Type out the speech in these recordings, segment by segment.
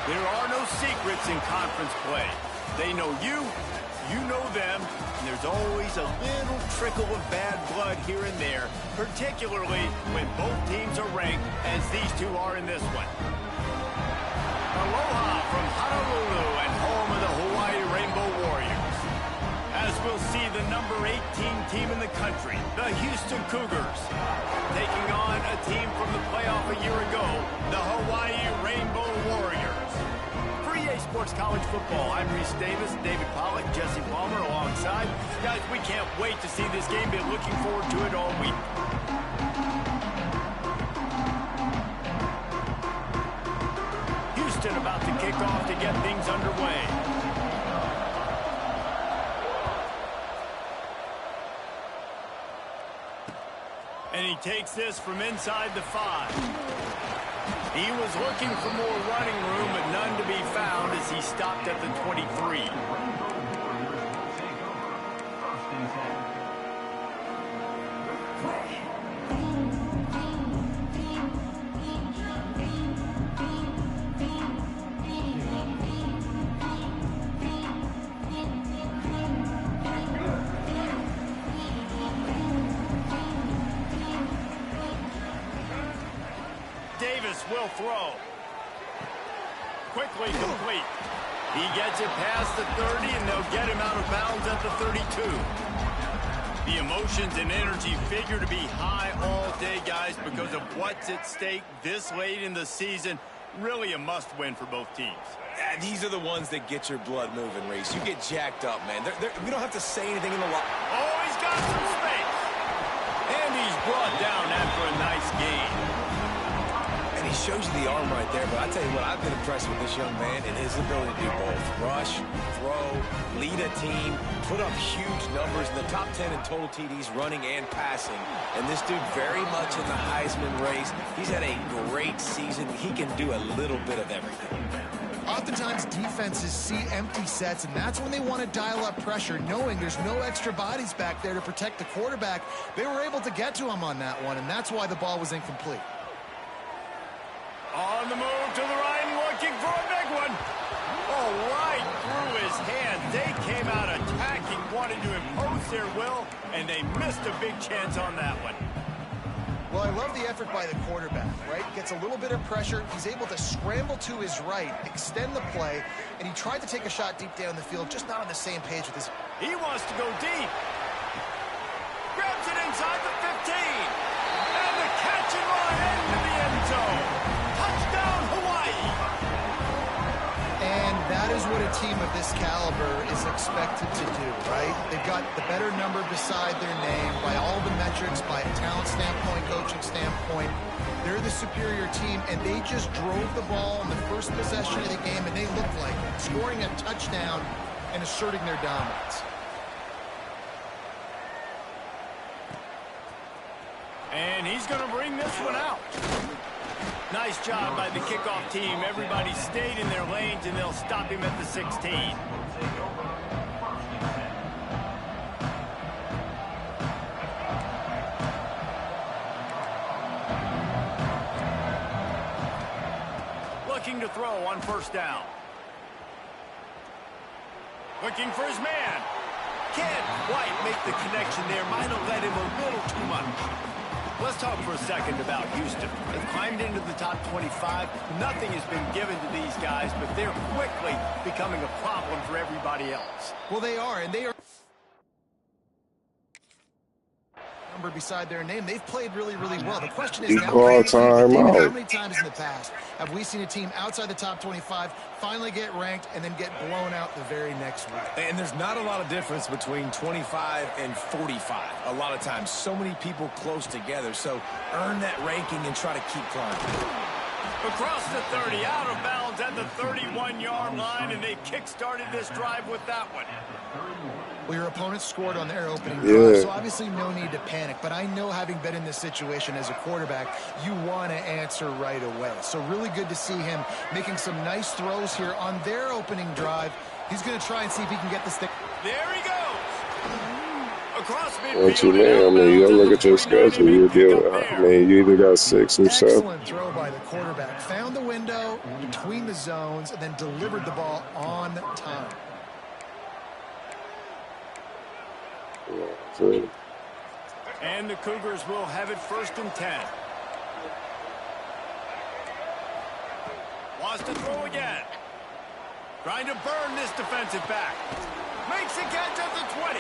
There are no secrets in conference play. They know you, you know them, and there's always a little trickle of bad blood here and there, particularly when both teams are ranked, as these two are in this one. Aloha from Honolulu and home of the Hawaii Rainbow Warriors. As we'll see the number 18 team in the country, the Houston Cougars, taking on a team from the playoff a year ago, the Hawaii Rainbow Warriors. For EA Sports College Football, I'm Reese Davis, David Pollack, Jesse Palmer alongside. Guys, we can't wait to see this game. Been looking forward to it all week. Houston about to kick off to get things underway. And he takes this from inside the 5. He was looking for more running room, but none to be found as he stopped at the 23. Will throw. Quickly complete. He gets it past the 30, and they'll get him out of bounds at the 32. The emotions and energy figure to be high all day, guys, because of what's at stake this late in the season. Really a must-win for both teams. Yeah, these are the ones that get your blood moving, Reese. You get jacked up, man. We don't have to say anything in the locker. Oh, he's got some space. And he's brought down after a nice gain. And he shows you the arm right there, but I tell you what, I've been impressed with this young man and his ability to do both. Rush, throw, lead a team, put up huge numbers in the top 10 in total TDs, running and passing. And this dude very much in the Heisman race. He's had a great season. He can do a little bit of everything. Oftentimes defenses see empty sets, and that's when they want to dial up pressure, knowing there's no extra bodies back there to protect the quarterback. They were able to get to him on that one, and that's why the ball was incomplete. On the move to the right, looking for a big one. Oh, right through his hand. They came out attacking, wanted to impose their will, and they missed a big chance on that one. Well, I love the effort by the quarterback, right? Gets a little bit of pressure. He's able to scramble to his right, extend the play, and he tried to take a shot deep down the field, just not on the same page with his... He wants to go deep. Grabs it inside the 15. And the catch and run into the end zone. Touchdown, Hawaii! And that is what a team of this caliber is expected to do, right? They've got the better number beside their name by all the metrics, by a talent standpoint, coaching standpoint. They're the superior team, and they just drove the ball in the first possession of the game, and they looked like scoring a touchdown and asserting their dominance. And he's going to bring this one out. Nice job by the kickoff team. Everybody stayed in their lanes, and they'll stop him at the 16. Looking to throw on first down. Looking for his man. Can't quite make the connection there. Might have led him a little too much. Let's talk for a second about Houston. They've climbed into the top 25. Nothing has been given to these guys, but they're quickly becoming a problem for everybody else. Well, they are, and they are number beside their name. They've played really, really well. The question is now, how many times in the past have we seen a team outside the top 25 finally get ranked and then get blown out the very next week? And there's not a lot of difference between 25 and 45 a lot of times. So many people close together. So earn that ranking and try to keep climbing. Across the 30, out of bounds at the 31-yard line, and they kick-started this drive with that one. Well, your opponent scored on their opening drive, so obviously no need to panic. But I know, having been in this situation as a quarterback, you want to answer right away. So really good to see him making some nice throws here on their opening drive. He's going to try and see if he can get this thing. There he goes. Across What you midfield and mean? I mean, you outbound gotta to look the at your 49. schedule. You Big deal. pickup I there. mean, you either got 6 or 7. Excellent throw by the quarterback. Found the window between the zones and then delivered the ball on time. Yeah, And the Cougars will have it 1st and 10. Wants to throw again. Trying to burn this defensive back. Makes the catch at the 20.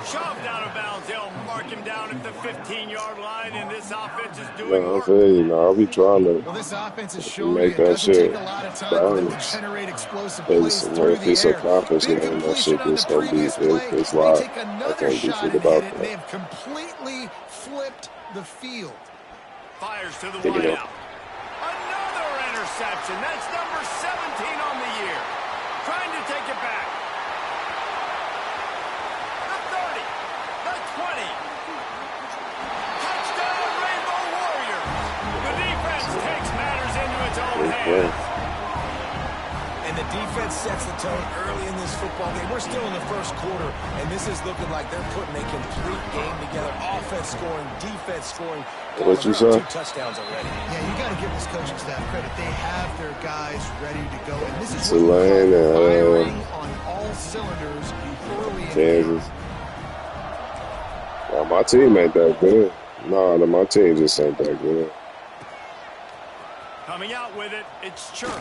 Shoved out of bounds. They'll mark him down at the 15-yard line, and this offense is doing no, I work. feel you. No, I'll be trying to Well, this offense is showing you make it that doesn't shit take a lot of time for them to balance. generate explosive Because plays through if the it's a air. conference Big game, that completion shit on the just gonna be previous play. it's They live. take I another can't do shot shit and hit about it. that. They have completely flipped the field. Fires to the Pick it wide up. out. Another interception. That's number 17 on the year. Trying to take it back. The 30. The 20. Touchdown, Rainbow Warriors. The defense takes matters into its own hands. And the defense sets the tone early in this football game. We're still in the first quarter, and this is looking like they're putting a complete game together. Offense scoring, defense scoring. What you They're say? up 2 touchdowns already. Yeah, you got to give this coaching staff credit. They have their guys ready to go. And this is Tulane, what you call firing on all cylinders early in the game. Kansas. Nah, my team ain't that good. Nah, my team just ain't that good. Coming out with it, it's Church.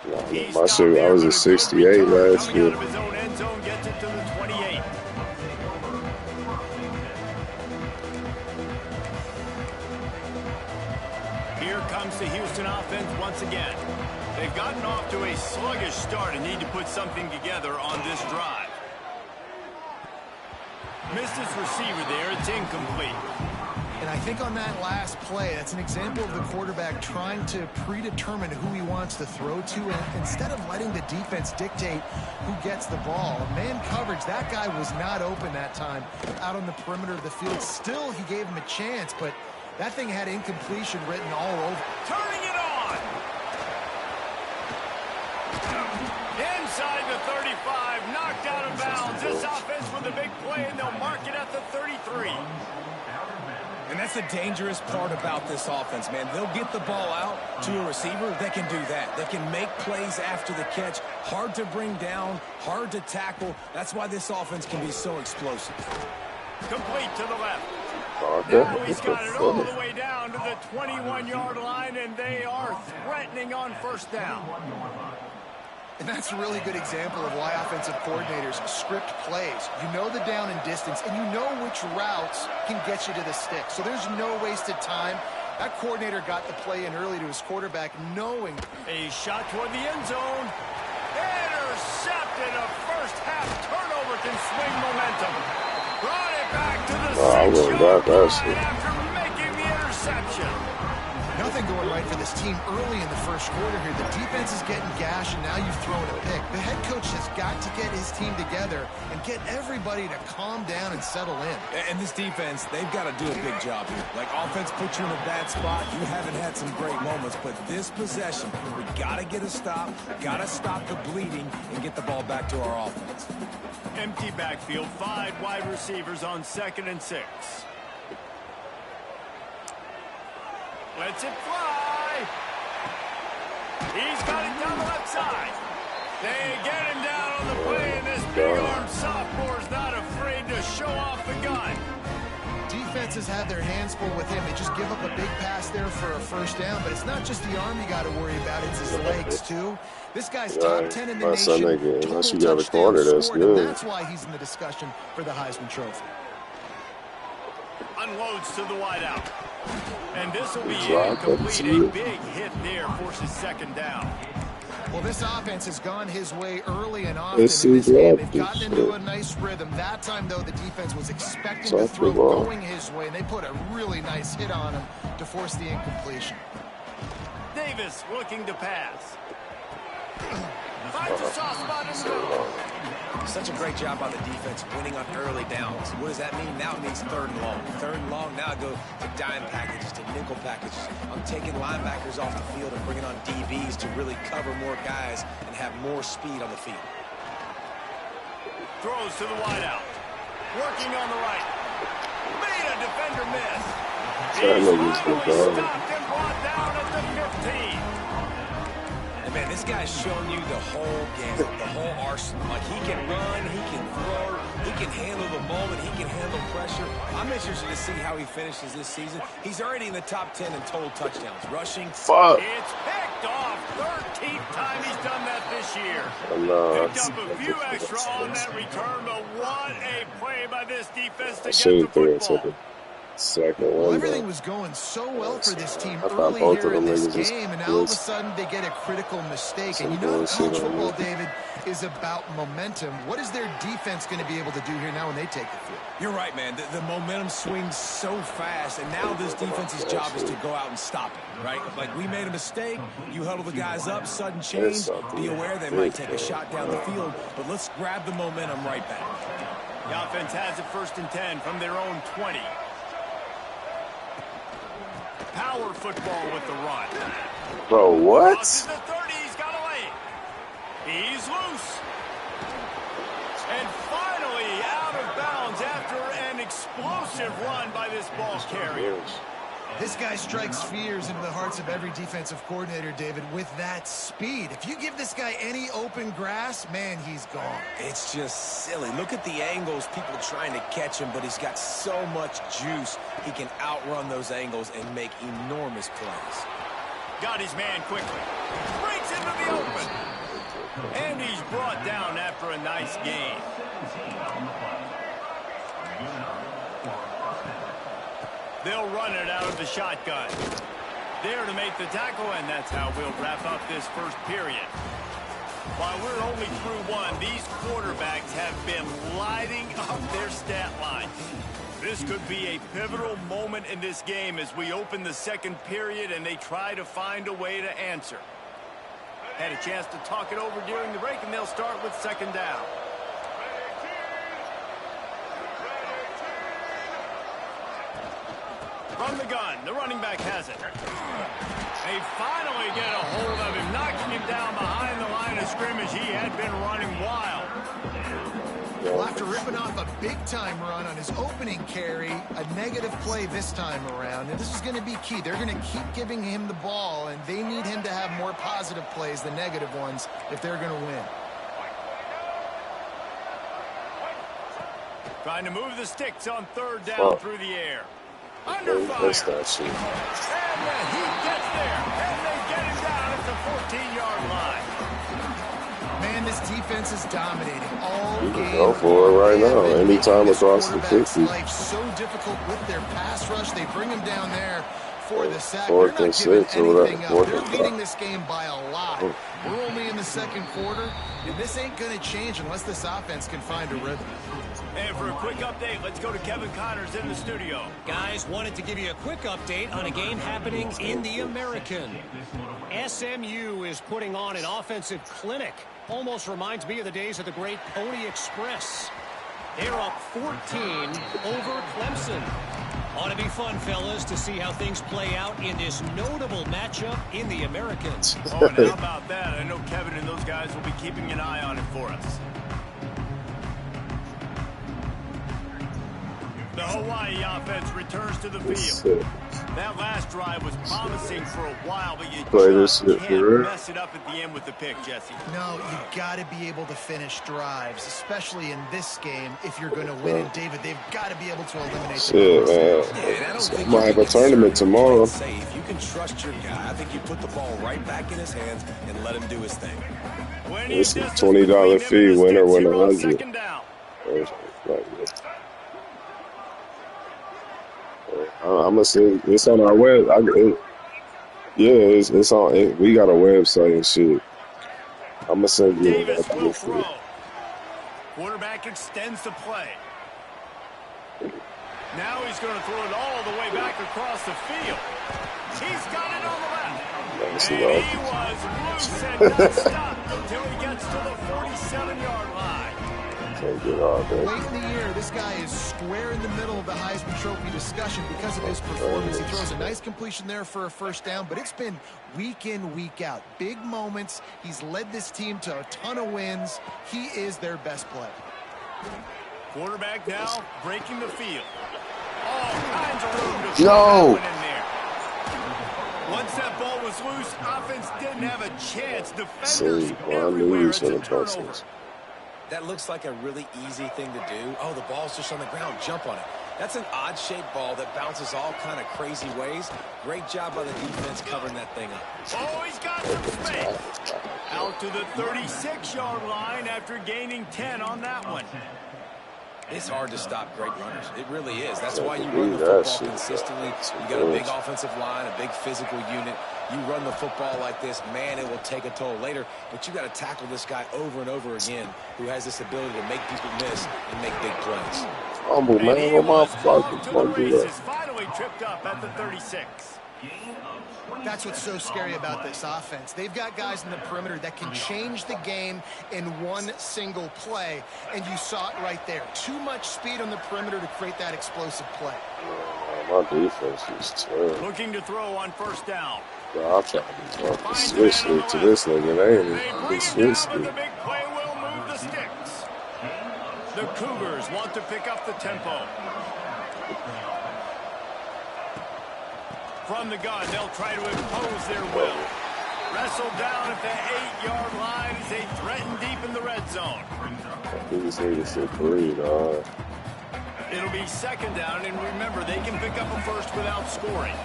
Nah, He's my stopped shit, I there, was but at a good 68 return last coming out year. of his own end zone, gets it to the 28. Here comes the Houston offense once again. They've gotten off to a sluggish start and need to put something together on this drive. Missed his receiver there. It's incomplete. And I think on that last play, that's an example of the quarterback trying to predetermine who he wants to throw to, and instead of letting the defense dictate who gets the ball. Man coverage, that guy was not open that time out on the perimeter of the field. Still, he gave him a chance, but that thing had incompletion written all over. Turning it on. Inside the 35, knocked out of bounds. This offense with a big play, and they'll mark it at the 33. And that's the dangerous part about this offense, man. They'll get the ball out to a receiver. They can do that. They can make plays after the catch. Hard to bring down, hard to tackle. That's why this offense can be so explosive. Complete to the left. Okay. Now he's got it all the way down to the 21-yard line, and they are threatening on 1st down. And that's a really good example of why offensive coordinators script plays. You know the down and distance, and you know which routes can get you to the stick. So there's no wasted time. That coordinator got the play in early to his quarterback, knowing. A shot toward the end zone. Intercepted. A first-half turnover can swing momentum. Brought it back to the 6-yard line after making the interception. Nothing going right for this team early in the first quarter here. The defense is getting gashed, and now you've thrown a pick. The head coach has got to get his team together and get everybody to calm down and settle in. And this defense, they've got to do a big job here. Like, offense puts you in a bad spot. You haven't had some great moments, but this possession, we got to get a stop, got to stop the bleeding, and get the ball back to our offense. Empty backfield, 5 wide receivers on 2nd and 6. Lets it fly. He's got it down the left side. They get him down on the play, and this big-arm sophomore's not afraid to show off the gun. Defenses have their hands full with him. They just give up a big pass there for a 1st down, but it's not just the arm you got to worry about. It's his legs, too. This guy's top 10 in the nation. Unless you got a corner, that's good. And that's why he's in the discussion for the Heisman Trophy. Unloads to the wideout. And this will be incomplete. A big hit there forces 2nd down. Well, this offense has gone his way early and often in this game. They've gotten into a nice rhythm. That time, though, the defense was expecting the throw going his way, and they put a really nice hit on him to force the incompletion. Davis looking to pass. Finds a soft spot in the middle. Such a great job by the defense winning on early downs. What does that mean? Now it means 3rd and long. 3rd and long, now I go to dime packages, to nickel packages. I'm taking linebackers off the field and bringing on DBs to really cover more guys and have more speed on the field. Throws to the wideout. Working on the right. Made a defender miss. That He's nigga's finally good, dog. stopped and brought down at the 15. And man, this guy's showing you the whole gamut, the whole arsenal. Like, he can run, he can throw, he can handle the moment, he can handle pressure. I'm interested to see how he finishes this season. He's already in the top 10 in total touchdowns, rushing. Fuck. It's picked off. 13th time he's done that this year. No, Picked up a few extra on that return, but what a play by this defense to I get should the have threw it to football. the second Well, one. everything was going so well for this team I thought early both here of in them this niggas just game, and now all of a was sudden they get a critical mistake. some And you know, bullshit college on football, that. David, is about momentum. What is their defense going to be able to do here now when they take the field? You're right, man. The momentum swings so fast, and now this defense's job is to go out and stop it, right? Like, we made a mistake. You huddle the guys up, sudden change. Be aware they might take a shot down the field, but let's grab the momentum right back. The offense has it 1st and 10 from their own 20. Power football with the run. Bro, what? Crosses the 30, he's got away. He's loose. And finally out of bounds after an explosive run by this ball carrier. This guy strikes fears into the hearts of every defensive coordinator, David, with that speed. If you give this guy any open grass, man, he's gone. It's just silly. Look at the angles, people trying to catch him, but he's got so much juice. He can outrun those angles and make enormous plays. Got his man quickly. Breaks into the open. And he's brought down after a nice gain. They'll run it out of the shotgun. There to make the tackle, and that's how we'll wrap up this first period. While we're only through one, these quarterbacks have been lighting up their stat line. This could be a pivotal moment in this game as we open the second period and they try to find a way to answer. Had a chance to talk it over during the break, and they'll start with 2nd down. From the gun, the running back has it. They finally get a hold of him, knocking him down behind the line of scrimmage. He had been running wild. Well, after ripping off a big-time run on his opening carry, a negative play this time around, and this is going to be key. They're going to keep giving him the ball, and they need him to have more positive plays than negative ones if they're going to win. Trying to move the sticks on 3rd down through the air. Under fire. That's that shit. And he gets there, and they get him down at the 14-yard line. Man, this defense is dominating all You can game. go for it right They have now. been Anytime making this across the quarterback's 50. life so difficult with their pass rush. They bring him down there for the sack. 4th They're and not giving 6 or whatever. anything up. 4th They're and leading 5. this game by a lot. We're only in the second quarter, and this ain't going to change unless this offense can find a rhythm. And for a quick update, let's go to Kevin Connors in the studio. Guys, wanted to give you a quick update on a game happening in the American. SMU is putting on an offensive clinic. Almost reminds me of the days of the great Pony Express. They're up 14 over Clemson. Ought to be fun, fellas, to see how things play out in this notable matchup in the American. Oh, and how about that? I know Kevin and those guys will be keeping an eye on it for us. The Hawaii offense returns to the field. That last drive was promising for a while, but you just can't mess it up at the end with the pick, Jesse. No, you've got to be able to finish drives, especially in this game if you're going to win. And, David, they've got to be able to eliminate Shit, man. Might have a tournament tomorrow. If you can trust your guy, I think you put the ball right back in his hands and let him do his thing. It's a $20 fee, winner, win 100. I'm gonna say it's on our web. It's on. We got a website and shit. I'm gonna send you Davis that. will throw. Quarterback extends the play. Now he's going to throw it all the way back across the field. He's got it on the left. And he was loose and not stopped until he gets to the 47-yard line. Can't get all that. Late in the year, this guy is square in the middle of the Heisman Trophy discussion because of his performance. He throws a nice completion there for a first down, but it's been week in, week out. Big moments. He's led this team to a ton of wins. He is their best player. Quarterback now breaking the field. All kinds of room to throw No. that one in there. Once that ball was loose, offense didn't have a chance. Defenders See, well, I knew he everywhere. was It's a going to bust turnover. this. That looks like a really easy thing to do. Oh, the ball's just on the ground. Jump on it. That's an odd-shaped ball that bounces all kind of crazy ways. Great job by the defense covering that thing up. Oh, he's got some space. Out to the 36-yard line after gaining 10 on that one. It's hard to stop great runners. It really is. That's why you Yeah, run the that football shit, consistently. that's You got a big gross. offensive line, a big physical unit. You run the football like this, man, it will take a toll later. But you got to tackle this guy over and over again who has this ability to make people miss and make big plays. Humble, And man. he What my was off fucking to the fuck do races. that? Finally tripped up at the 36. That's what's so scary about this offense. They've got guys in the perimeter that can change the game in one single play, and you saw it right there. Too much speed on the perimeter to create that explosive play. My defense is terrible. Looking to throw on first down. Bro, I tried to switch it to this nigga. They ain't They even bring switch it down, but the it. big play will move the sticks. The Cougars want to pick up the tempo. From the gun, they'll try to impose their will. Wrestled down at the 8-yard line as they threaten deep in the red zone. These niggas hit 3, dog. It'll be second down, and remember, they can pick up a first without scoring.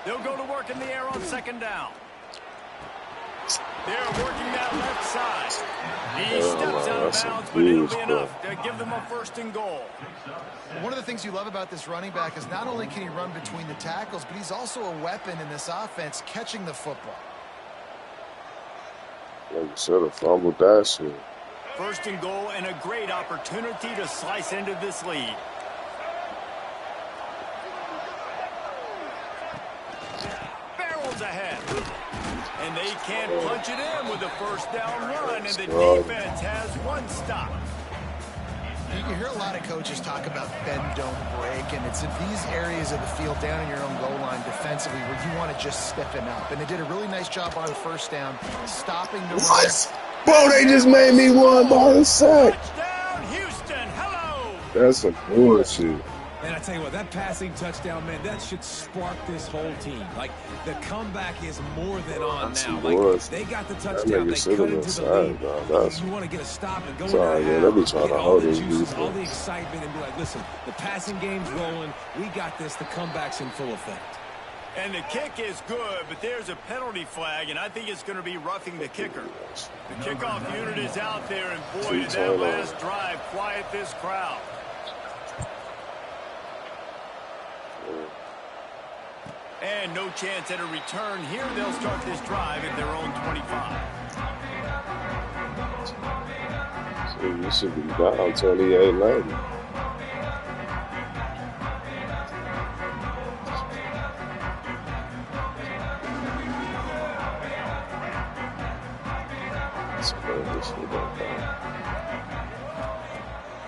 They'll go to work in the air on second down. They're working that left side. He steps out of bounds, but it'll be enough to give them a first and goal. One of the things you love about this running back is not only can he run between the tackles, but he's also a weapon in this offense catching the football. Like you should have fumbled that shit. First and goal and a great opportunity to slice into this lead. Barrels ahead. And they can't punch it in with a first down run, and the defense has one stop. You hear a lot of coaches talk about bend, don't break, and it's in these areas of the field down in your own goal line defensively where you want to just stiffen up. And they did a really nice job on the first down, stopping the run. Bro, they just made me one by the sack. Touchdown, Houston. Hello. That's some bullshit. And I tell you what, that passing touchdown, man, that should spark this whole team. Like, the comeback is more than on That's now. it Like, was. they got the That touchdown. nigga They should cut have been into the side, lead. dog. That's You want to get a stop and go sorry, into man. the They be half, trying to get all hold the his juices, all the defense. excitement, and be like, listen, the passing game's rolling. We got this. The comeback's in full effect. And the kick is good, but there's a penalty flag, and I think it's going to be roughing the kicker. The kickoff unit is out there, and boy, did that last drive quiet this crowd. And no chance at a return here. They'll start this drive at their own 25. So you should be down 28-90.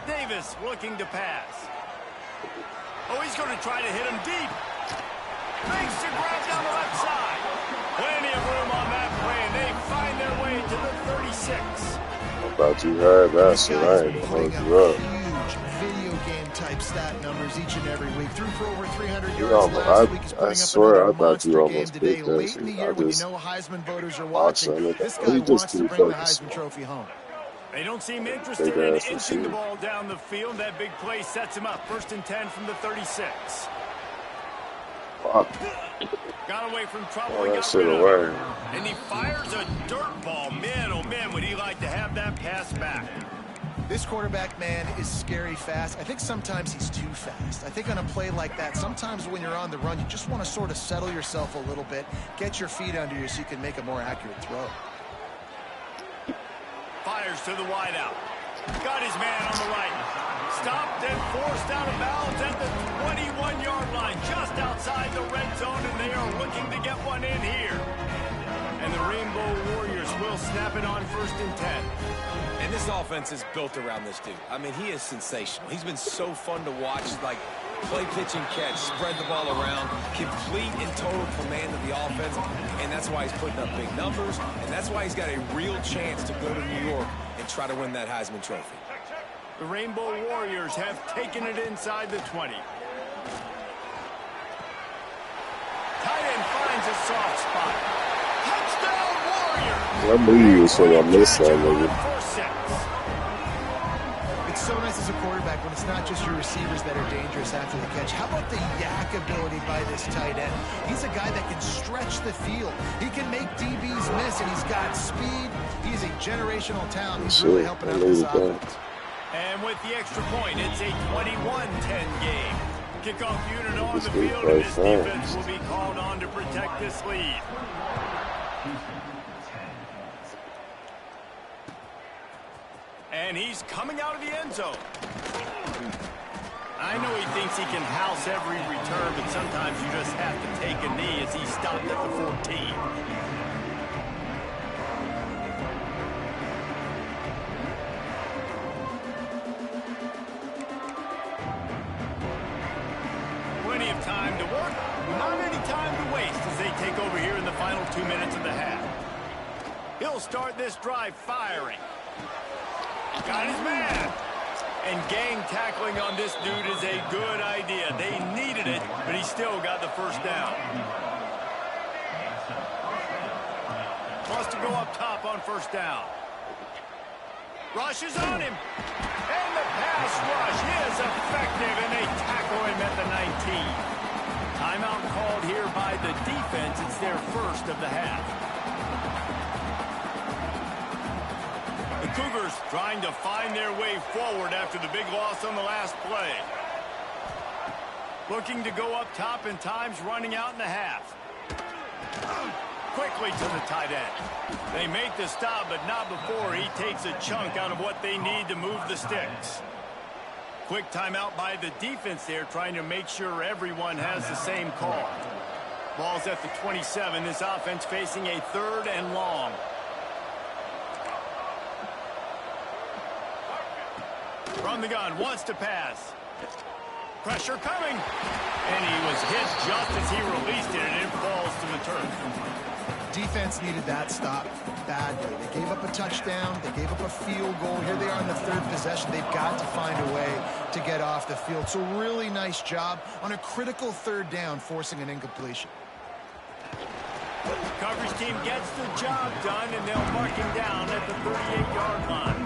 Davis looking to pass. Oh, he's going to try to hit him deep. Makes the grab down the left side. Plenty of room on that play, and they find their way to the 36. I thought you heard that shit. I ain't gonna hold you up. Huge video game type stat numbers each and every week. Threw for over 300 yards almost- last week. He's I putting swear up I another thought you monster game almost today, picked that late in the shit. year I when you just know Heisman voters are watched watching. it. This He guy just wants to too bring the fucking Heisman Trophy home. They don't seem interested Big in ass inching the receiver. ball down the field. That big play sets him up. First and 10 from the 36. fuck. Got away from trouble Oh, and that got shit rid of away. it. And he fires a dirt ball. Man, oh man, would he like to have that pass back. This quarterback, man, is scary fast. I think sometimes he's too fast. I think on a play like that, sometimes when you're on the run, you just want to sort of settle yourself a little bit, get your feet under you so you can make a more accurate throw. Fires to the wideout. Got his man on the right. Stopped and forced out of bounds at the 21-yard line, just outside the red zone, and they are looking to get one in here. And the Rainbow Warriors will snap it on first and 10. And this offense is built around this dude. I mean, he is sensational. He's been so fun to watch. Like, Play, pitch, and catch. Spread the ball around. Complete and total command of the offense. And that's why he's putting up big numbers. And that's why he's got a real chance to go to New York and try to win that Heisman Trophy. The Rainbow Warriors have taken it inside the 20. Tight end finds a soft spot. Touchdown Warriors! I knew you was gonna miss that, nigga. It's so nice as a quarterback when it's not just your receivers that are dangerous after the catch. How about the yak ability by this tight end? He's a guy that can stretch the field. He can make DBs miss, and he's got speed. He's a generational talent. He's really helping out this offense. And with the extra point, it's a 21-10 game. Kickoff unit on the field, and this defense will be called on to protect this lead. And he's coming out of the end zone. I know he thinks he can house every return, but sometimes you just have to take a knee as he stopped at the 14. Plenty of time to work, not any time to waste as they take over here in the final 2 minutes of the half. He'll start this drive firing. Got his man. And gang tackling on this dude is a good idea. They needed it, but he still got the first down. Wants to go up top on first down. Rush is on him. And the pass rush is effective, and they tackle him at the 19. Timeout called here by the defense. It's their first of the half. The Cougars trying to find their way forward after the big loss on the last play. Looking to go up top, and time's running out in the half. Quickly to the tight end. They make the stop, but not before he takes a chunk out of what they need to move the sticks. Quick timeout by the defense there, trying to make sure everyone has the same call. Ball's at the 27. This offense facing a 3rd and long. From the gun, wants to pass. Pressure coming. And he was hit just as he released it, and it falls to the turf. Defense needed that stop badly. They gave up a touchdown. They gave up a field goal. Here they are in the 3rd possession. They've got to find a way to get off the field. So really nice job on a critical 3rd down, forcing an incompletion. Coverage team gets the job done, and they'll mark him down at the 38-yard line.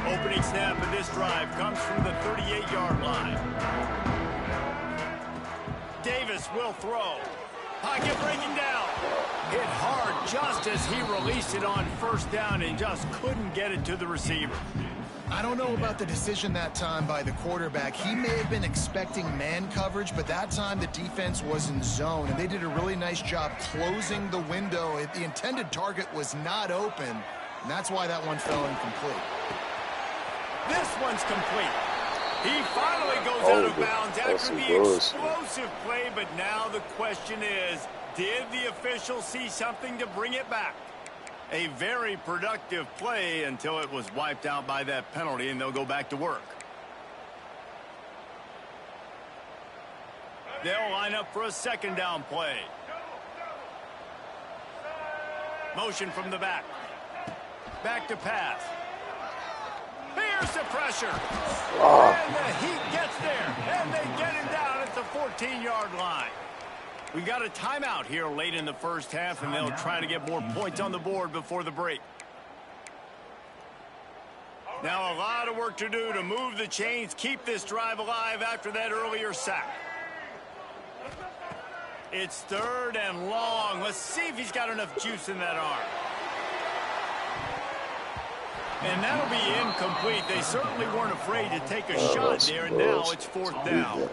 Opening snap of this drive comes from the 38-yard line. Davis will throw. Pocket breaking down. Hit hard just as he released it on first down and just couldn't get it to the receiver. I don't know about the decision that time by the quarterback. He may have been expecting man coverage, but that time the defense was in zone, and they did a really nice job closing the window. The intended target was not open, and that's why that one fell incomplete. This one's complete. He finally goes out of bounds after the explosive play, but now the question is, did the official see something to bring it back? A very productive play until it was wiped out by that penalty, and they'll go back to work. They'll line up for a 2nd down play. Motion from the back. Back to pass. Here's the pressure. And the Heat gets there. And they get him down at the 14-yard line. We got a timeout here late in the first half, and they'll try to get more points on the board before the break. Now a lot of work to do to move the chains, keep this drive alive after that earlier sack. It's 3rd and long. Let's see if he's got enough juice in that arm. And that'll be incomplete. They certainly weren't afraid to take a shot there, and now it's 4th down.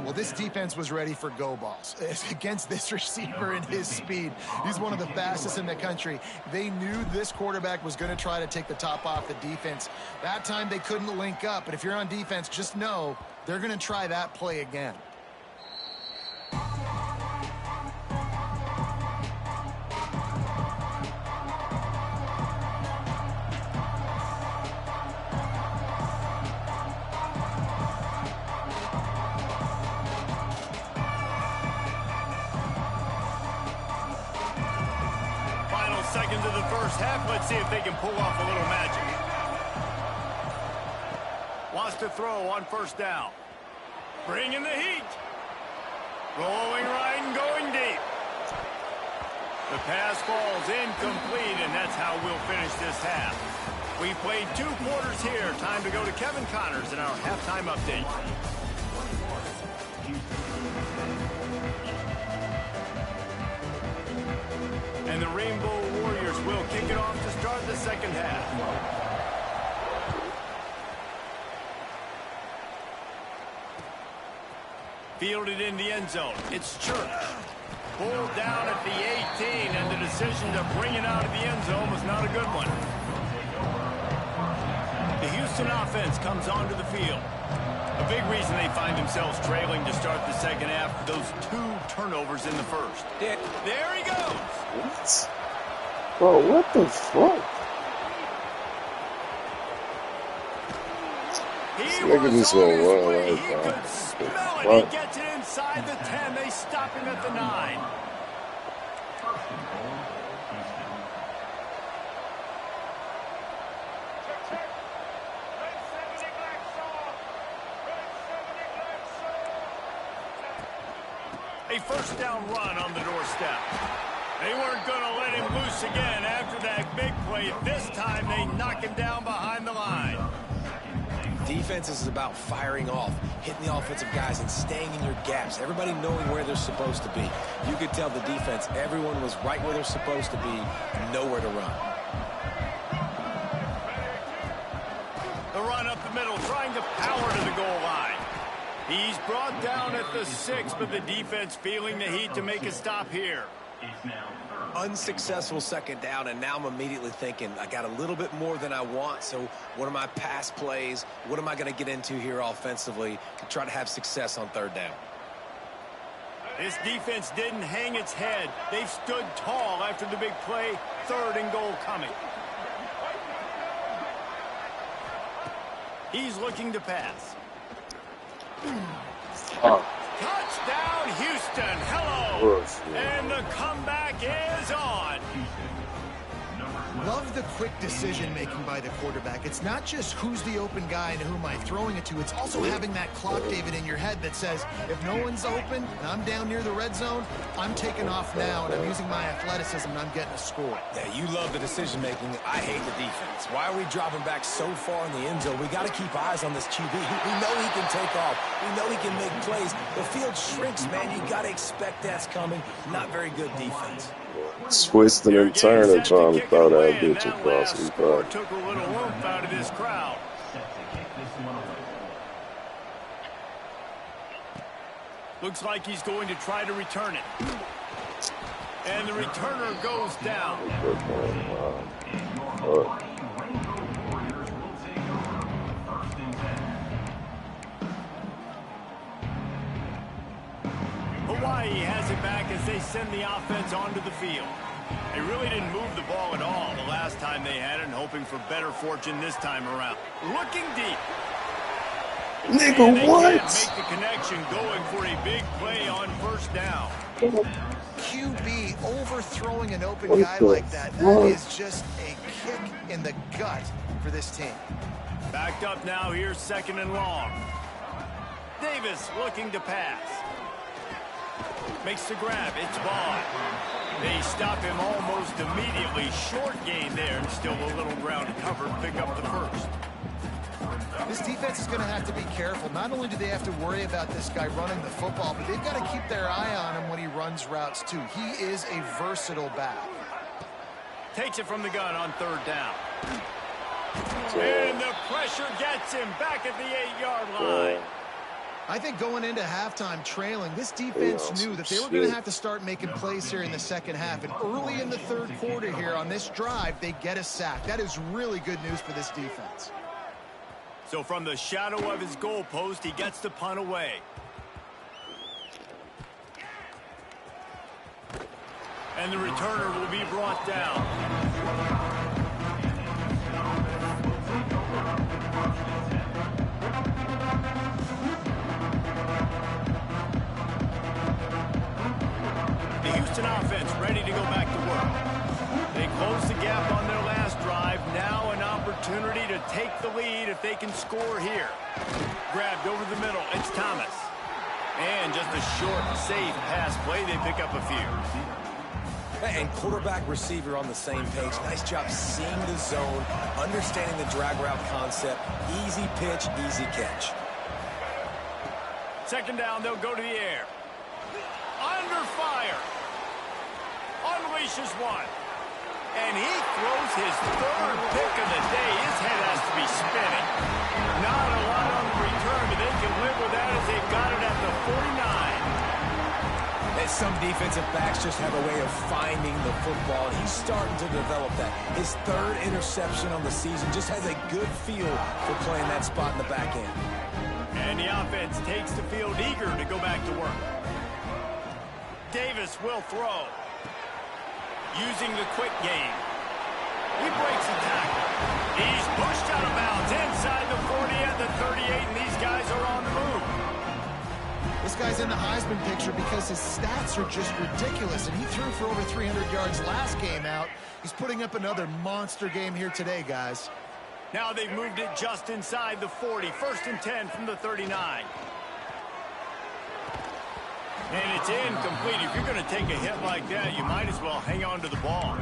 Well, this defense was ready for go balls. Against this receiver and his speed, he's one of the fastest in the country. They knew this quarterback was going to try to take the top off the defense. That time they couldn't link up, but if you're on defense, just know they're going to try that play again. Seconds of the first half. Let's see if they can pull off a little magic. Wants to throw on 1st down. Bringing the heat. Rolling right and going deep. The pass falls incomplete, and that's how we'll finish this half. We played 2 quarters here. Time to go to Kevin Connors in our halftime update. And the Rainbow Warriors will kick it off to start the 2nd half. Fielded in the end zone. It's Church. Pulled down at the 18, and the decision to bring it out of the end zone was not a good one. The Houston offense comes onto the field. A big reason they find themselves trailing to start the 2nd half, those 2 turnovers in the 1st. There he goes. What? Bro, what the fuck? He Look at this one. He could smell it. He gets it inside the 10. They stop him at the 9. A 1st down run on the doorstep. They weren't going to let him loose again after that big play. This time they knock him down behind the line. Defense is about firing off, hitting the offensive guys, and staying in your gaps. Everybody knowing where they're supposed to be. You could tell the defense, everyone was right where they're supposed to be, nowhere to run. The run up the middle, trying to power to the goal line. He's brought down at the 6, but the defense feeling the heat to make a stop here. Unsuccessful 2nd down, and now I'm immediately thinking, I got a little bit more than I want, so what are my pass plays? What am I going to get into here offensively to try to have success on 3rd down? This defense didn't hang its head. They've stood tall after the big play. 3rd and goal coming. He's looking to pass. Touchdown, Houston. Hello. And the comeback is on. Love the quick decision-making by the quarterback. It's not just who's the open guy and who am I throwing it to. It's also having that clock, David, in your head that says, if no one's open and I'm down near the red zone, I'm taking off now, and I'm using my athleticism, and I'm getting a score. Yeah, you love the decision-making. I hate the defense. Why are we dropping back so far in the end zone? We got to keep eyes on this QB. We know he can take off. We know he can make plays. The field shrinks, man. You got to expect that's coming. Not very good defense. Twisting and turning, trying to throw that bitch across the car. Took a little oomph out of this crowd. Looks like he's going to try to return it. And the returner goes down. Hawaii has it back as they send the offense onto the field. They really didn't move the ball at all the last time they had it, and hoping for better fortune this time around. Looking deep. Nigga, what? Make the connection, going for a big play on 1st down. QB overthrowing an open guy like that. That is just a kick in the gut for this team. Backed up now, here's 2nd and long. Davis looking to pass. Makes the grab, it's Vaughn. They stop him almost immediately. Short gain there, and still a little ground covered. Pick up the 1st. This defense is going to have to be careful. Not only do they have to worry about this guy running the football, but they've got to keep their eye on him when he runs routes too. He is a versatile back. Takes it from the gun on 3rd down. And the pressure gets him back at the 8-yard line. I think going into halftime trailing, this defense knew that they were going to have to start making plays here in the second half. And early in the third quarter here on this drive, they get a sack. That is really good news for this defense. So from the shadow of his goalpost, he gets the punt away. And the returner will be brought down. The Houston offense ready to go back to work. They close the gap on their last drive. Now an opportunity to take the lead if they can score here. Grabbed over the middle. It's Thomas. And just a short, safe pass play. They pick up a few. And quarterback receiver on the same page. Nice job seeing the zone, understanding the drag route concept. Easy pitch, easy catch. Second down, they'll go to the air. Under fire. Unleashes one. And he throws his third pick of the day. His head has to be spinning. Not a lot on the return, but they can live with that as they've got it at the 49. And some defensive backs just have a way of finding the football. He's starting to develop that. His third interception on the season just has a good feel for playing that spot in the back end. And the offense takes the field eager to go back to work. Davis will throw. Using the quick game. He breaks the tackle. He's pushed out of bounds inside the 40 at the 38, and these guys are on the move. This guy's in the Heisman picture because his stats are just ridiculous, and he threw for over 300 yards last game out. He's putting up another monster game here today, guys. Now they've moved it just inside the 40. 1st and 10 from the 39. And it's incomplete. If you're going to take a hit like that, you might as well hang on to the ball.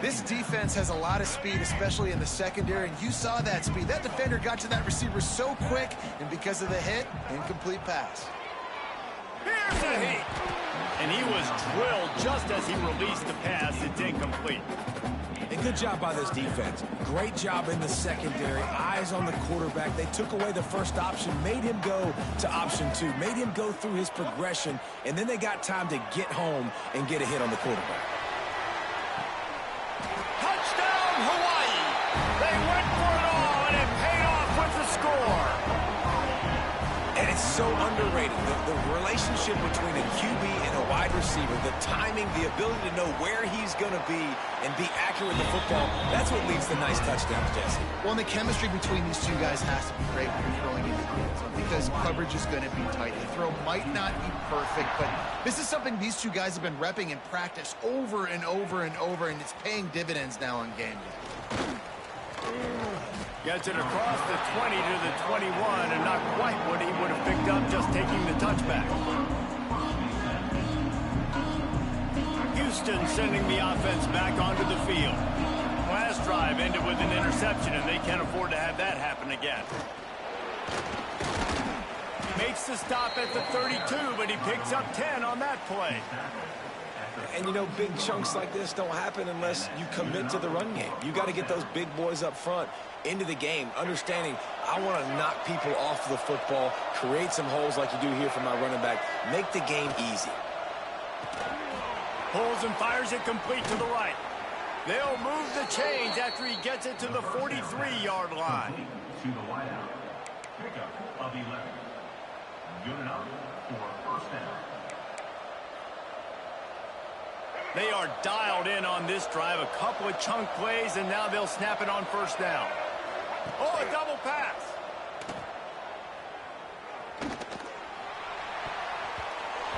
This defense has a lot of speed, especially in the secondary, and you saw that speed. That defender got to that receiver so quick, and because of the hit, incomplete pass. Here's a hit. And he was drilled just as he released the pass. It's incomplete. And good job by this defense. Great job in the secondary. Eyes on the quarterback. They took away the first option, made him go to option 2, made him go through his progression, and then they got time to get home and get a hit on the quarterback. Touchdown, Hawaii! They went for it all, and it paid off with the score. And it's so underrated. The relationship between a QB and a wide receiver, the timing, the ability to know where he's going to be and be accurate with the football, that's what leads to nice touchdowns, Jesse. Well, and the chemistry between these two guys has to be great when you're throwing into the end zone because coverage is going to be tight. The throw might not be perfect, but this is something these two guys have been repping in practice over and over and over, and it's paying dividends now on game day. Gets it across the 20 to the 21, and not quite what he would have picked up just taking the touchback. Houston sending the offense back onto the field. Last drive ended with an interception, and they can't afford to have that happen again. Makes the stop at the 32, but he picks up 10 on that play. And, you know, big chunks like this don't happen unless you commit to the run game. You got to get those big boys up front into the game, understanding I want to knock people off the football, create some holes like you do here for my running back, make the game easy. Pulls and fires it complete to the right. They'll move the chains after he gets it to the 43-yard line. To the wideout. Pickup of 11. Good enough for first down. They are dialed in on this drive. A couple of chunk plays, and now they'll snap it on first down. Oh, a double pass.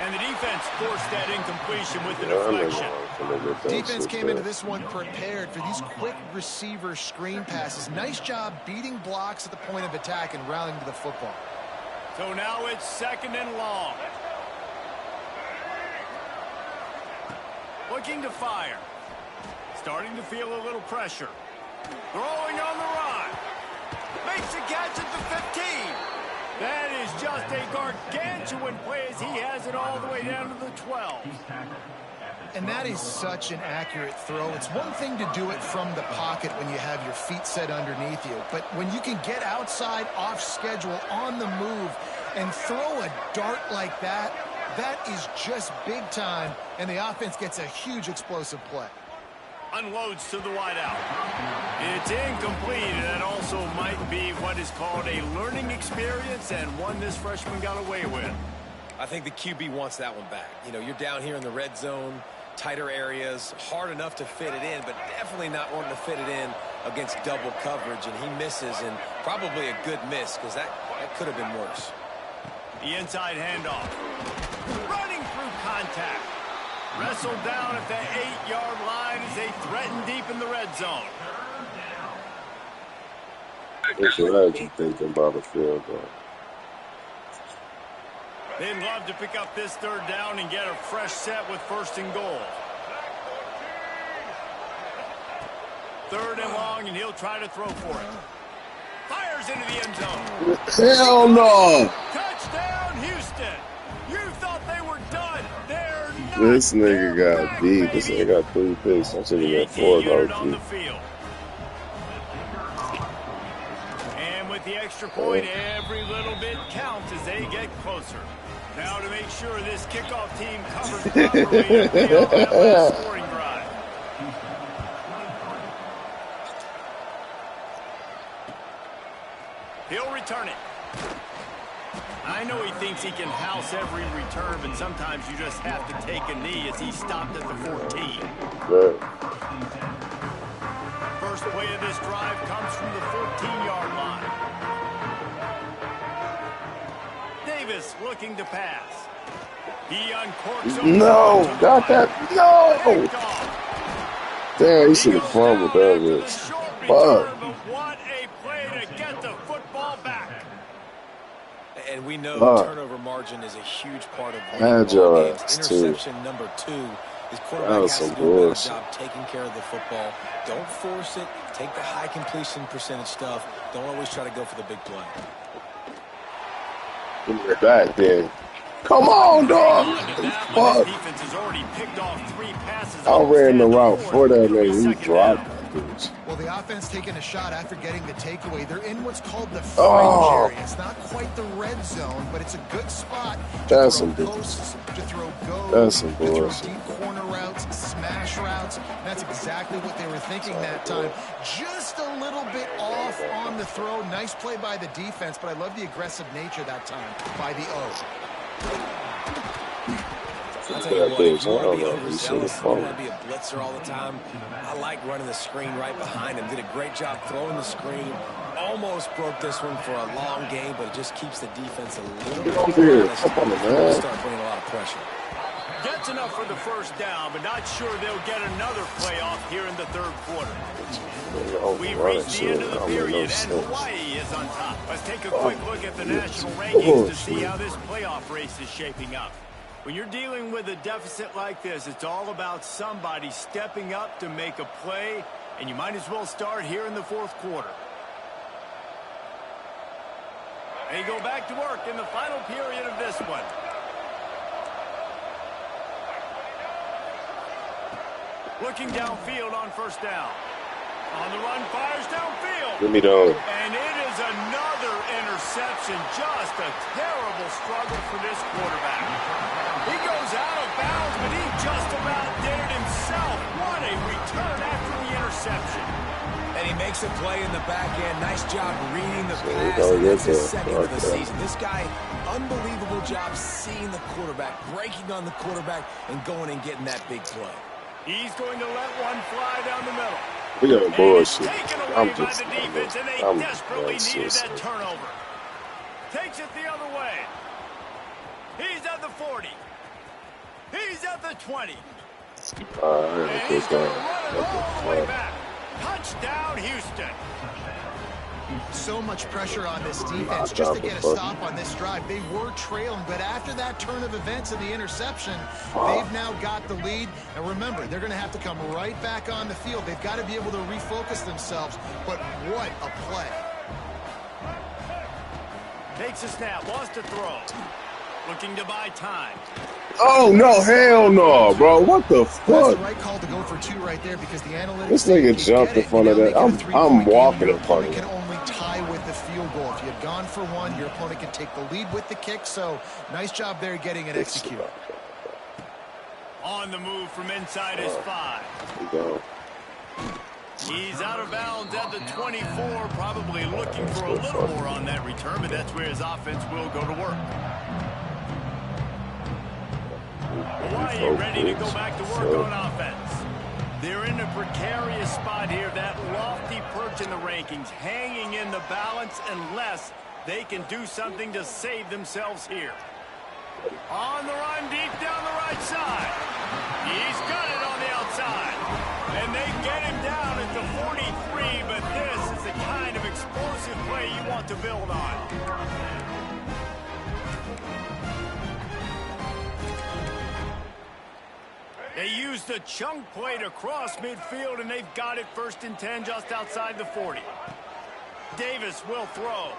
And the defense forced that incompletion with the deflection. Defense came into this one prepared for these quick receiver screen passes. Nice job beating blocks at the point of attack and rallying to the football. So now it's 2nd and long. Looking to fire. Starting to feel a little pressure. Throwing on the run. Makes a catch at the 15. That is just a gargantuan play as he has it all the way down to the 12. And that is such an accurate throw. It's one thing to do it from the pocket when you have your feet set underneath you, but when you can get outside, off schedule, on the move, and throw a dart like that, that is just big time, and the offense gets a huge explosive play. Unloads to the wideout. It's incomplete, and that also might be what is called a learning experience, and one this freshman got away with. I think the QB wants that one back. You know, you're down here in the red zone, tighter areas, hard enough to fit it in, but definitely not wanting to fit it in against double coverage, and he misses, and probably a good miss, because that could have been worse. The inside handoff. Running through contact. Wrestled down at the 8-yard line as they threaten deep in the red zone. What's what you thinking about the field goal? They'd love to pick up this third down and get a fresh set with 1st and goal. 3rd and long, and he'll try to throw for it. Fires into the end zone. Hell no! Touchdown, Houston! You thought they were done. They're not. This nigga got beat. This nigga got 3 picks. I should have got 4 on though. the field. And with the extra point, every little bit counts as they get closer. Now to make sure this kickoff team covers properly and pay off that last scoring drive. He'll return it. I know he thinks he can house every return, but sometimes you just have to take a knee as he stopped at the 14. Right. First play of this drive comes from the 14-yard line. Davis looking to pass. He uncorks. No, got that. No. Damn, he should have fumbled that bitch. Fuck. What a play to get the football back. And we know turnover margin is a huge part of Agile games. Interception number 2. His quarterback has to do a better job taking care of the football. Don't force it. Take the high completion percentage stuff. Don't always try to go for the big play. Give me back then. Come on, dog. Fuck. Defense has already picked off 3 passes. I red the route for that nigga. He dropped. Well, the offense taking a shot after getting the takeaway. They're in what's called the fringe area. It's not quite the red zone, but it's a good spot to throw posts, to throw goes, to throw deep corner routes, smash routes. And that's exactly what they were thinking that time. Just a little bit off on the throw. Nice play by the defense, but I love the aggressive nature that time by the O. I'll tell you what, if you want to be overzealous, you want to be a blitzer all the time, I like running the screen right behind him. Did a great job throwing the screen. Almost broke this one for a long game, but it just keeps the defense a little bit honest. Start bringing a lot of pressure. Gets enough for the 1st down, but not sure they'll get another playoff here in the 3rd quarter. We've reached the end of the period, and Hawaii is on top. Let's take a quick look at the national rankings to see how this playoff race is shaping up. When you're dealing with a deficit like this, it's all about somebody stepping up to make a play, and you might as well start here in the 4th quarter. They go back to work in the final period of this one. Looking downfield on 1st down. On the run, fires downfield. Give me those. And it is another interception. Just a terrible struggle for this quarterback. He goes out of bounds, but he just about did it himself. What a return after the interception. And he makes a play in the back end. Nice job reading the pass. And that's his 2nd of the season. This guy, unbelievable job seeing the quarterback, breaking on the quarterback, and going and getting that big play. He's going to let one fly down the middle. We got bullshit. I'm just by the defense, and they desperately needed that turnover. Takes it the other way. He's at the 40. He's at the 20. And he's going to run it all the way back. Touchdown, Houston. So much pressure on this defense just to get a stop on this drive. They were trailing, but after that turn of events and the interception, they've now got the lead. And remember, they're going to have to come right back on the field. They've got to be able to refocus themselves. But what a play. Takes a snap, wants to throw. Looking to buy time. Oh, no, hell no, bro. What the That's the fuck? right call to go for 2 right there because the analytics. This nigga jumped in front of that. I'm walking in front of Your opponent it. can only tie with the field goal. If you had gone for 1, your opponent can take the lead with the kick. So nice job there getting it executed. On the move from inside his 5. He's out of bounds at the 24, probably looking for a little more on that return, but that's where his offense will go to work. Hawaii ready to go back to work on offense. They're in a precarious spot here, that lofty perch in the rankings, hanging in the balance unless they can do something to save themselves here. On the run, deep down the right side. He's got it on the outside. And they get him down at the 43, but this is the kind of explosive play you want to build on. They used the chunk play to cross midfield, and they've got it 1st and 10 just outside the 40. Davis will throw.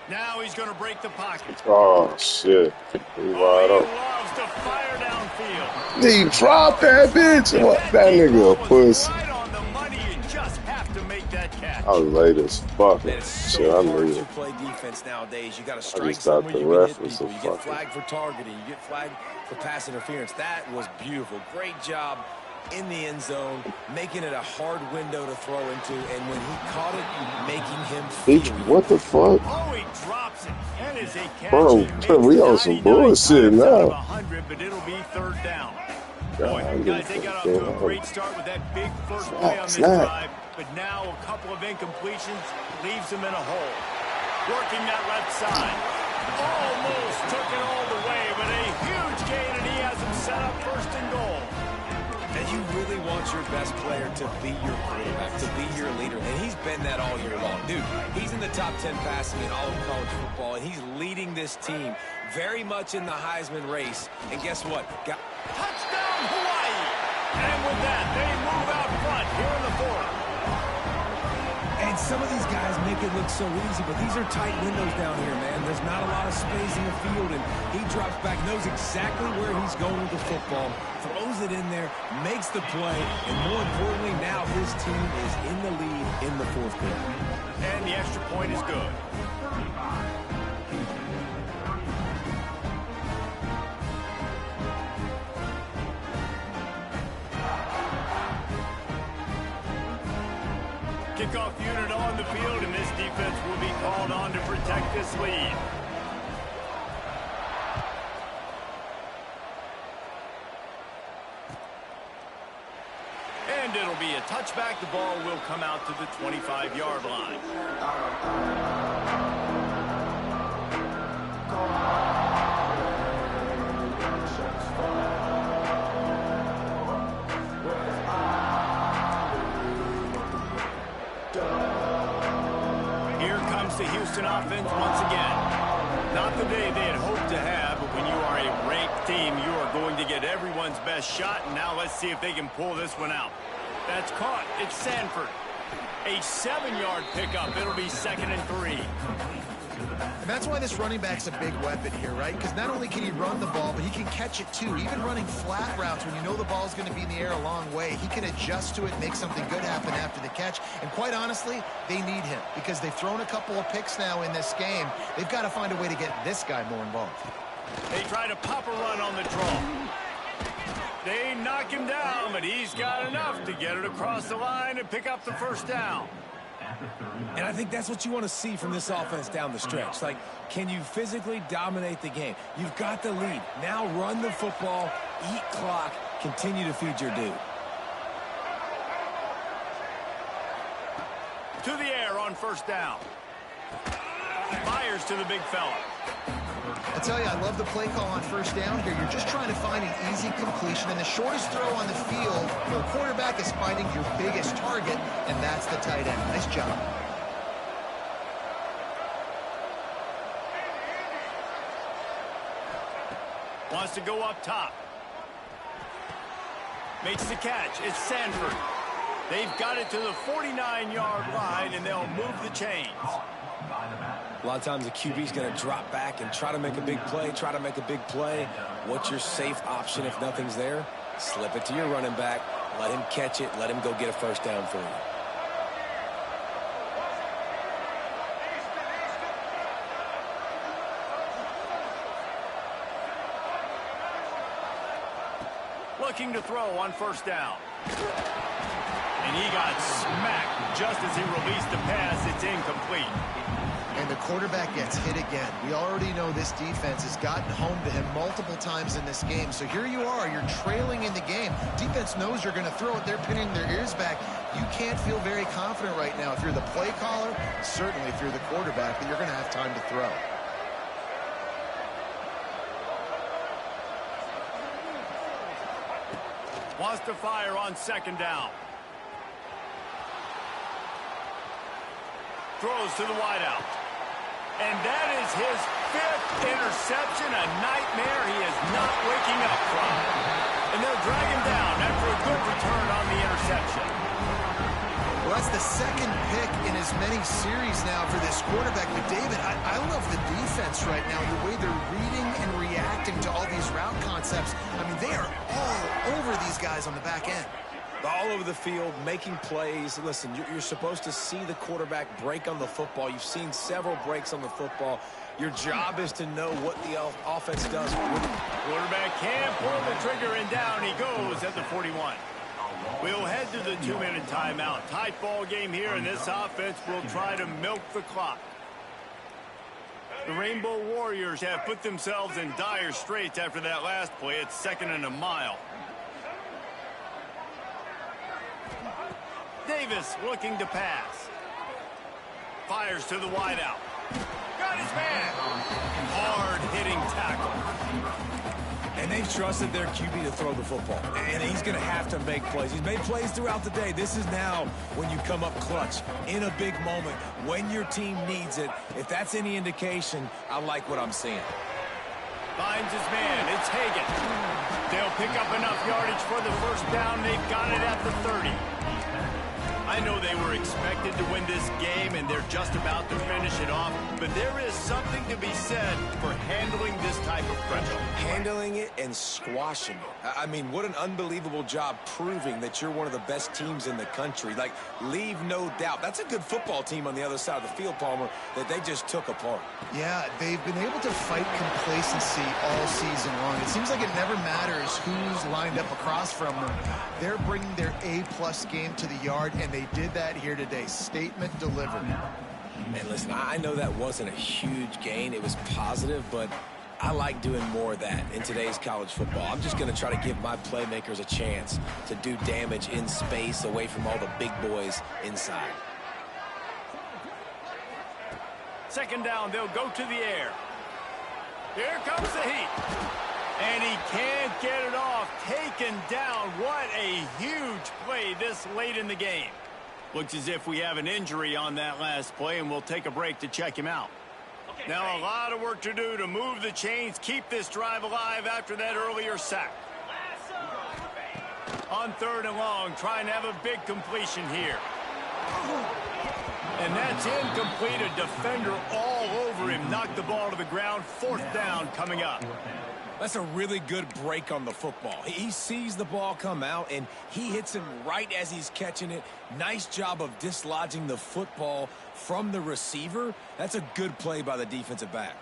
Now he's going to break the pocket. Oh, shit. He loves to fire downfield. He dropped that bitch. What? That nigga a puss. Right on the money. You just have to make that catch. I was late as fuck. Man, it's so Shit, I hard knew to it. play defense nowadays. You got to I strike just thought somewhere the you can ref hit was people. a You get fucking... flagged for targeting. You get flagged for pass interference. That was beautiful. Great job in the end zone, making it a hard window to throw into, and when he caught it, making him feel What the fuck? Oh, he drops it. That is a catch. Bro, we on some bullshit now. 100, but it'll be 3rd down. Boy, God, guys, they got off to a great start with that big first play on this drive, but now a couple of incompletions leaves them in a hole. Working that left side. Almost took it all the way, but a huge gain, and he has him set up 1st and goal. And you really want your best player to be your quarterback, to be your leader. And he's been that all year long. Dude, he's in the top 10 passing in all of college football, and he's leading this team very much in the Heisman race. And guess what? Touchdown, Hawaii! And with that, they move out front here in the 4th. And some of these guys make it look so easy, but these are tight windows down here, man. There's not a lot of space in the field, and he drops back, knows exactly where he's going with the football, throws it in there, makes the play, and more importantly, now his team is in the lead in the 4th quarter. And the extra point is good. Kickoff unit on the field, and this defense will be called on to protect this lead. And it'll be a touchback. The ball will come out to the 25-yard line. Here comes the Houston offense once again. Not the day they had hoped to have, but when you are a ranked team, you are going to get everyone's best shot. And now let's see if they can pull this one out. That's caught. It's Sanford. A 7-yard pickup. It'll be 2nd and 3. And that's why this running back's a big weapon here, right? Because not only can he run the ball, but he can catch it too. Even running flat routes when you know the ball's going to be in the air a long way, he can adjust to it, make something good happen after the catch. And quite honestly, they need him because they've thrown a couple of picks now in this game. They've got to find a way to get this guy more involved. They try to pop a run on the draw. They knock him down, but he's got enough to get it across the line and pick up the 1st down. And I think that's what you want to see from this offense down the stretch. Like, can you physically dominate the game? You've got the lead. Now run the football, eat clock, continue to feed your dude. To the air on 1st down. Fires to the big fella. I tell you, I love the play call on 1st down here. You're just trying to find an easy completion, and the shortest throw on the field for the quarterback is finding your biggest target, and that's the tight end. Nice job. Wants to go up top. Makes the catch. It's Sanford. They've got it to the 49-yard line, and they'll move the chains. By the back. A lot of times the QB's going to drop back and try to make a big play, What's your safe option if nothing's there? Slip it to your running back, let him catch it, let him go get a first down for you. Looking to throw on first down. And he got smacked just as he released the pass. It's incomplete. And the quarterback gets hit again. We already know this defense has gotten home to him multiple times in this game. So here you are, you're trailing in the game. Defense knows you're going to throw it. They're pinning their ears back. You can't feel very confident right now if you're the play caller, certainly if you're the quarterback, that you're going to have time to throw. Wants to fire on second down. Throws to the wideout. And that is his 5th interception, a nightmare he is not waking up from. And they'll drag him down after a good return on the interception. Well, that's the second pick in as many series now for this quarterback. But, David, I love the defense right now, the way they're reading and reacting to all these route concepts. I mean, they are all over these guys on the back end. All over the field, making plays. Listen, you're supposed to see the quarterback break on the football. You've seen several breaks on the football. Your job is to know what the offense does. Quarterback can pull the trigger, and down he goes at the 41. We'll head to the 2-minute timeout. Tight ball game here, and this offense will try to milk the clock. The Rainbow Warriors have put themselves in dire straits after that last play. It's 2nd and a mile. Davis looking to pass. Fires to the wideout. Got his man. Hard-hitting tackle. And they've trusted their QB to throw the football. And he's going to have to make plays. He's made plays throughout the day. This is now when you come up clutch in a big moment when your team needs it. If that's any indication, I like what I'm seeing. Finds his man. It's Hagan. They'll pick up enough yardage for the first down. They've got it at the 30. I know they were expected to win this game, and they're just about to finish it off, but there is something to be said for handling this type of pressure. Handling it and squashing it. I mean, what an unbelievable job proving that you're one of the best teams in the country. Like, leave no doubt. That's a good football team on the other side of the field, Palmer, that they just took apart. Yeah, they've been able to fight complacency all season long. It seems like it never matters who's lined up across from them. They're bringing their A-plus game to the yard, and they did that here today. Statement delivered. And listen, I know that wasn't a huge gain. It was positive, but I like doing more of that in today's college football. I'm just going to try to give my playmakers a chance to do damage in space away from all the big boys inside. 2nd down, they'll go to the air. Here comes the heat. And he can't get it off. Taken down. What a huge play this late in the game. Looks as if we have an injury on that last play, and we'll take a break to check him out. Now a lot of work to do to move the chains, keep this drive alive after that earlier sack. On 3rd and long, trying to have a big completion here. And that's incomplete. A defender all over him. Knocked the ball to the ground. 4th down coming up. That's a really good break on the football. He sees the ball come out, and he hits him right as he's catching it. Nice job of dislodging the football from the receiver. That's a good play by the defensive back.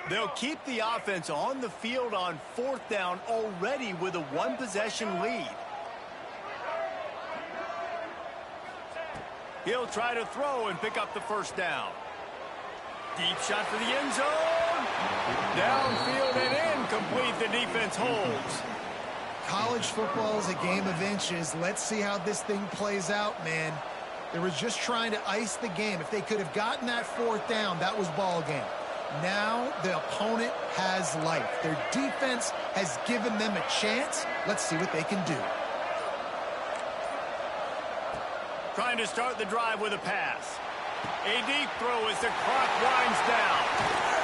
They'll keep the offense on the field on 4th down already with a 1-possession lead. He'll try to throw and pick up the first down. Deep shot for the end zone. Downfield and incomplete. The defense holds. College football is a game of inches. Let's see how this thing plays out, man. They were just trying to ice the game. If they could have gotten that 4th down, that was ball game. Now the opponent has life. Their defense has given them a chance. Let's see what they can do. Trying to start the drive with a pass. A deep throw as the clock winds down.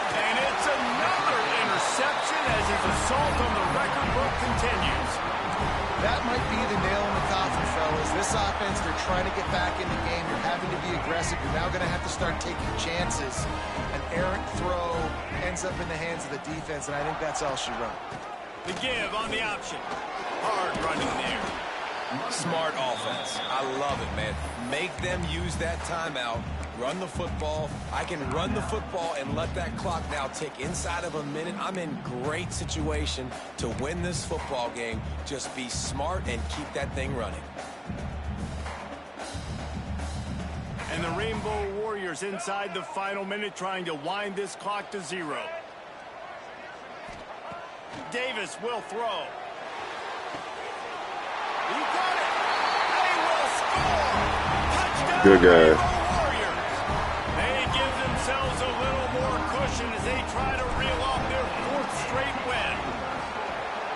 And it's another interception as his assault on the record book continues. That might be the nail in the coffin, fellas. This offense, they're trying to get back in the game. You're having to be aggressive. You're now going to have to start taking chances. An errant throw ends up in the hands of the defense, and I think that's all she wrote. The give on the option. Hard running there. Smart offense. I love it, man. Make them use that timeout. Run the football. I can run the football and let that clock now tick inside of a minute. I'm in great situation to win this football game. Just be smart and keep that thing running. And the Rainbow Warriors inside the final minute trying to wind this clock to 0. Davis will throw. He got it. They will score. Touchdown. Good guy. Warriors. They give themselves a little more cushion as they try to reel off their 4th straight win.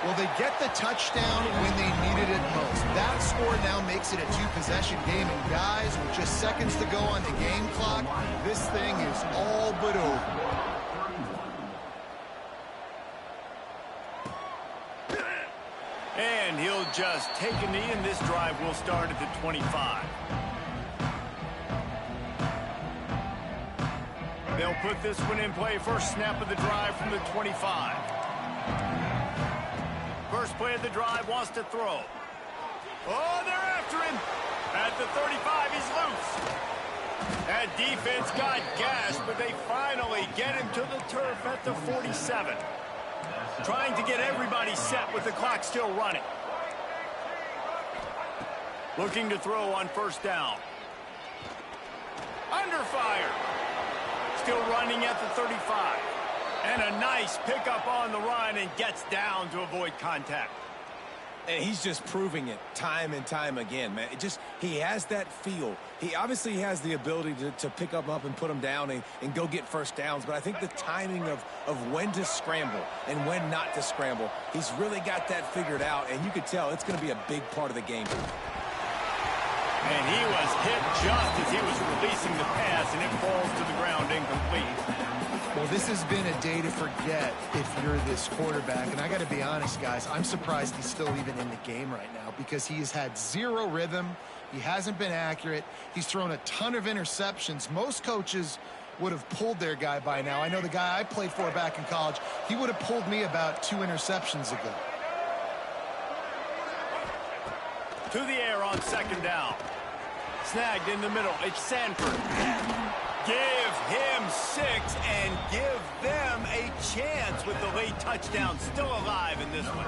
Well, they get the touchdown when they needed it most. That score now makes it a 2-possession game. And guys, with just seconds to go on the game clock, this thing is all but over. And he'll just take a knee, and this drive will start at the 25. They'll put this one in play. First snap of the drive from the 25. First play of the drive, wants to throw. Oh, they're after him. At the 35, he's loose. That defense got gashed, but they finally get him to the turf at the 47. Trying to get everybody set with the clock still running. Looking to throw on first down. Under fire. Still running at the 35. And a nice pickup on the run and gets down to avoid contact. And he's just proving it time and time again, man. He has that feel. He obviously has the ability to pick them up and put them down and go get first downs. But I think the timing of when to scramble and when not to scramble, he's really got that figured out. And you could tell it's going to be a big part of the game. And he was hit just as he was releasing the pass, and it falls to the ground incomplete. Well, this has been a day to forget if you're this quarterback. And I got to be honest, guys, I'm surprised he's still even in the game right now because he has had 0 rhythm. He hasn't been accurate. He's thrown a ton of interceptions. Most coaches would have pulled their guy by now. I know the guy I played for back in college, he would have pulled me about 2 interceptions ago. To the air on second down. Snagged in the middle. It's Sanford. Give him 6 and give them a chance with the late touchdown. Still alive in this one.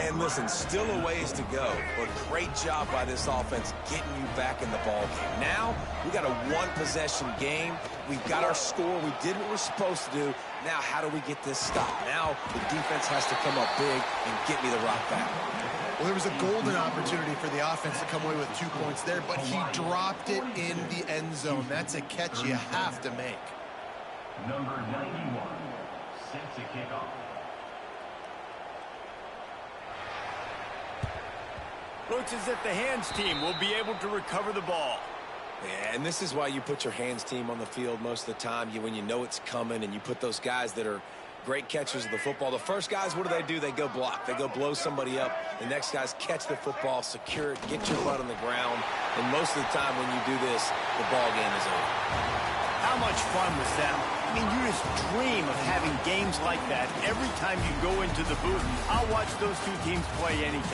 And listen, still a ways to go, but great job by this offense getting you back in the ball game. Now, we got a 1-possession game. We've got our score. We did what we're supposed to do. Now, how do we get this stopped? Now, the defense has to come up big and get me the rock back. Well, there was a golden opportunity for the offense to come away with 2 points there, but he dropped it in the end zone. That's a catch you have to make. Number 91, set to kick off. Looks as if the hands team will be able to recover the ball. Yeah, and this is why you put your hands team on the field most of the time. When you know it's coming and you put those guys that are great catchers of the football. The first guys, what do? They go block. They go blow somebody up. The next guys catch the football, secure it, get your butt on the ground. And most of the time when you do this, the ball game is over. How much fun was that? I mean, you just dream of having games like that every time you go into the booth. I'll watch those 2 teams play anytime.